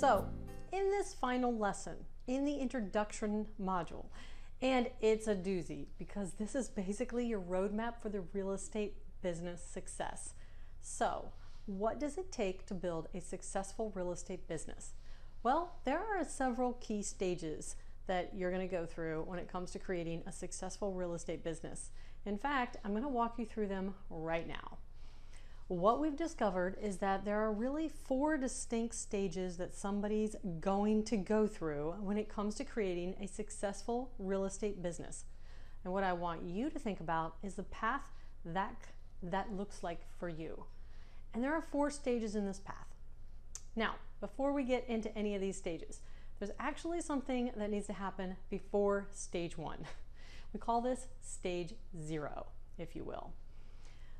So in this final lesson, in the introduction module, and it's a doozy because this is basically your roadmap for the real estate business success. So what does it take to build a successful real estate business? Well, there are several key stages that you're going to go through when it comes to creating a successful real estate business. In fact, I'm going to walk you through them right now. What we've discovered is that there are really 4 distinct stages that somebody's going to go through when it comes to creating a successful real estate business. And what I want you to think about is the path that looks like for you. And there are 4 stages in this path. Now, before we get into any of these stages, there's actually something that needs to happen before stage 1. We call this stage 0, if you will.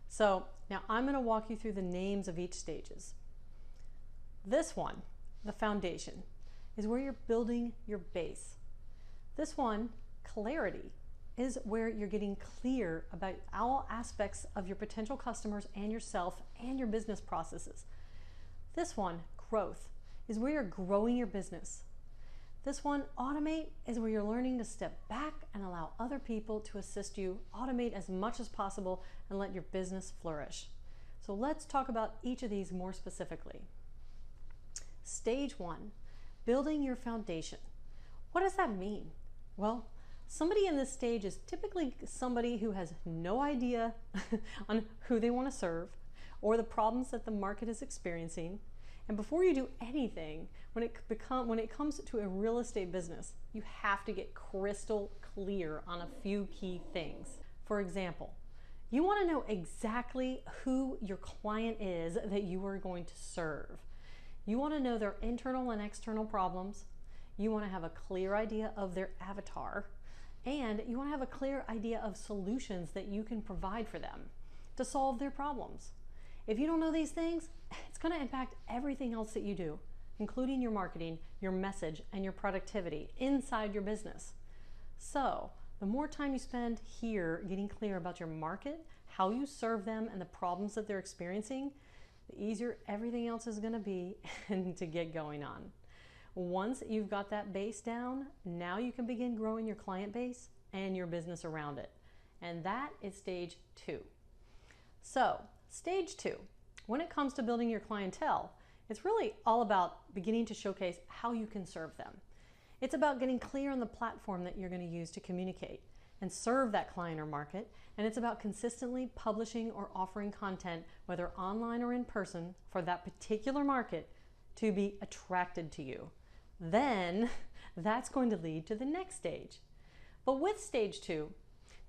So now I'm going to walk you through the names of each stages. This one, the foundation, is where you're building your base. This one, clarity, is where you're getting clear about all aspects of your potential customers and yourself and your business processes. This one, growth, is where you're growing your business. This one, automate, is where you're learning to step back and allow other people to assist you, automate as much as possible, and let your business flourish. So let's talk about each of these more specifically. Stage 1, building your foundation. What does that mean? Well, somebody in this stage is typically somebody who has no idea on who they want to serve or the problems that the market is experiencing. And before you do anything, when it comes to a real estate business, you have to get crystal clear on a few key things. For example, you want to know exactly who your client is that you are going to serve. You want to know their internal and external problems. You want to have a clear idea of their avatar. And you want to have a clear idea of solutions that you can provide for them to solve their problems. If you don't know these things, it's going to impact everything else that you do, including your marketing, your message, and your productivity inside your business. So the more time you spend here getting clear about your market, how you serve them, and the problems that they're experiencing, the easier everything else is going to be and to get going on. Once you've got that base down, now you can begin growing your client base and your business around it. And that is stage 2. So stage 2, when it comes to building your clientele, it's really all about beginning to showcase how you can serve them. It's about getting clear on the platform that you're going to use to communicate and serve that client or market, and it's about consistently publishing or offering content, whether online or in person, for that particular market to be attracted to you. Then that's going to lead to the next stage. But with stage 2,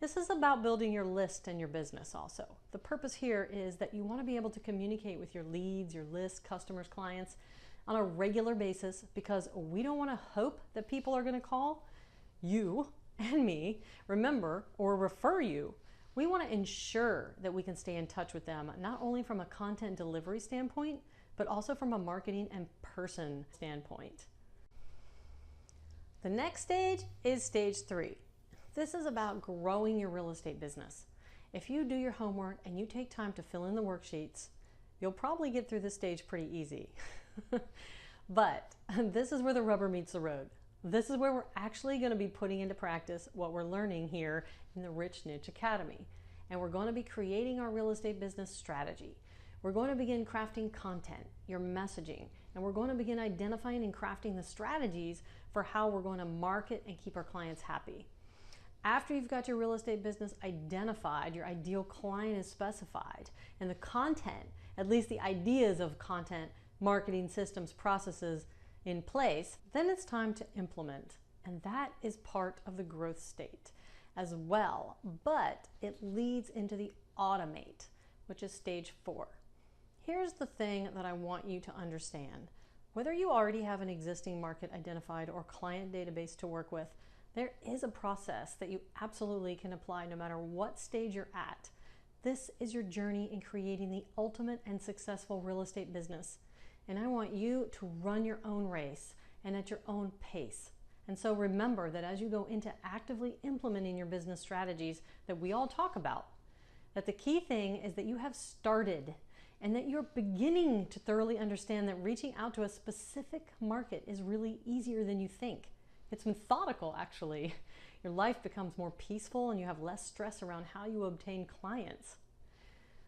this is about building your list and your business also. The purpose here is that you want to be able to communicate with your leads, your lists, customers, clients on a regular basis, because we don't want to hope that people are going to call you and me, remember, or refer you. We want to ensure that we can stay in touch with them, not only from a content delivery standpoint, but also from a marketing and person standpoint. The next stage is stage 3. This is about growing your real estate business. If you do your homework and you take time to fill in the worksheets, you'll probably get through this stage pretty easy. But this is where the rubber meets the road. This is where we're actually going to be putting into practice what we're learning here in the Rich Niche Academy. And we're going to be creating our real estate business strategy. We're going to begin crafting content, your messaging, and we're going to begin identifying and crafting the strategies for how we're going to market and keep our clients happy. After you've got your real estate business identified, your ideal client is specified, and the content, at least the ideas of content, marketing systems, processes in place, then it's time to implement. And that is part of the growth state as well. But it leads into the automate, which is stage 4. Here's the thing that I want you to understand. Whether you already have an existing market identified or client database to work with, there is a process that you absolutely can apply no matter what stage you're at. This is your journey in creating the ultimate and successful real estate business. And I want you to run your own race and at your own pace. And so remember that as you go into actively implementing your business strategies that we all talk about, that the key thing is that you have started and that you're beginning to thoroughly understand that reaching out to a specific market is really easier than you think. It's methodical, actually. Your life becomes more peaceful and you have less stress around how you obtain clients.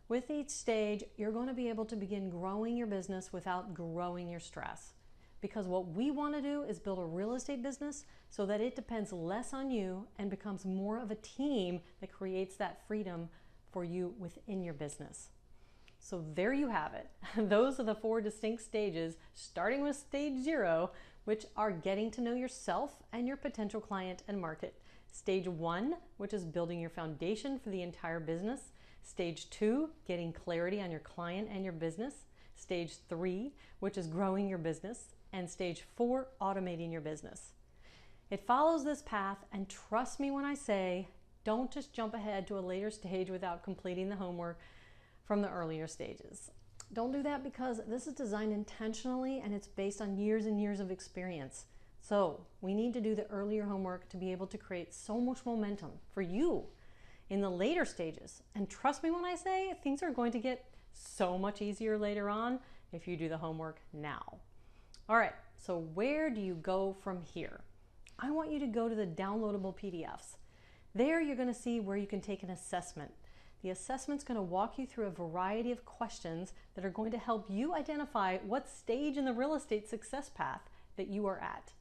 With each stage, you're going to be able to begin growing your business without growing your stress. Because what we want to do is build a real estate business so that it depends less on you and becomes more of a team that creates that freedom for you within your business. So there you have it. Those are the 4 distinct stages, starting with stage 0, which are getting to know yourself and your potential client and market. Stage 1, which is building your foundation for the entire business. Stage 2, getting clarity on your client and your business. Stage 3, which is growing your business. And stage 4, automating your business. It follows this path, and trust me when I say, don't just jump ahead to a later stage without completing the homework from the earlier stages. Don't do that, because this is designed intentionally and it's based on years and years of experience. So we need to do the earlier homework to be able to create so much momentum for you in the later stages. And trust me when I say, things are going to get so much easier later on if you do the homework now. All right, so where do you go from here? I want you to go to the downloadable PDFs. There you're going to see where you can take an assessment. The assessment's going to walk you through a variety of questions that are going to help you identify what stage in the real estate success path that you are at.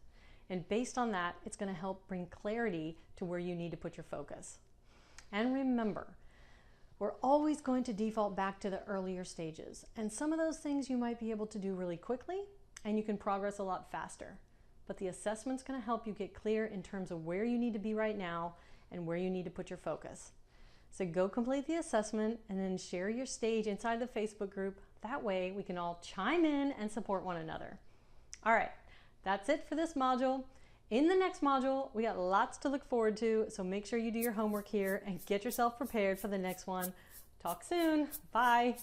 And based on that, it's going to help bring clarity to where you need to put your focus. And remember, we're always going to default back to the earlier stages. And some of those things you might be able to do really quickly, and you can progress a lot faster. But the assessment's going to help you get clear in terms of where you need to be right now and where you need to put your focus. So go complete the assessment and then share your stage inside the Facebook group. That way we can all chime in and support one another. All right, that's it for this module. In the next module, we got lots to look forward to, so make sure you do your homework here and get yourself prepared for the next one. Talk soon. Bye.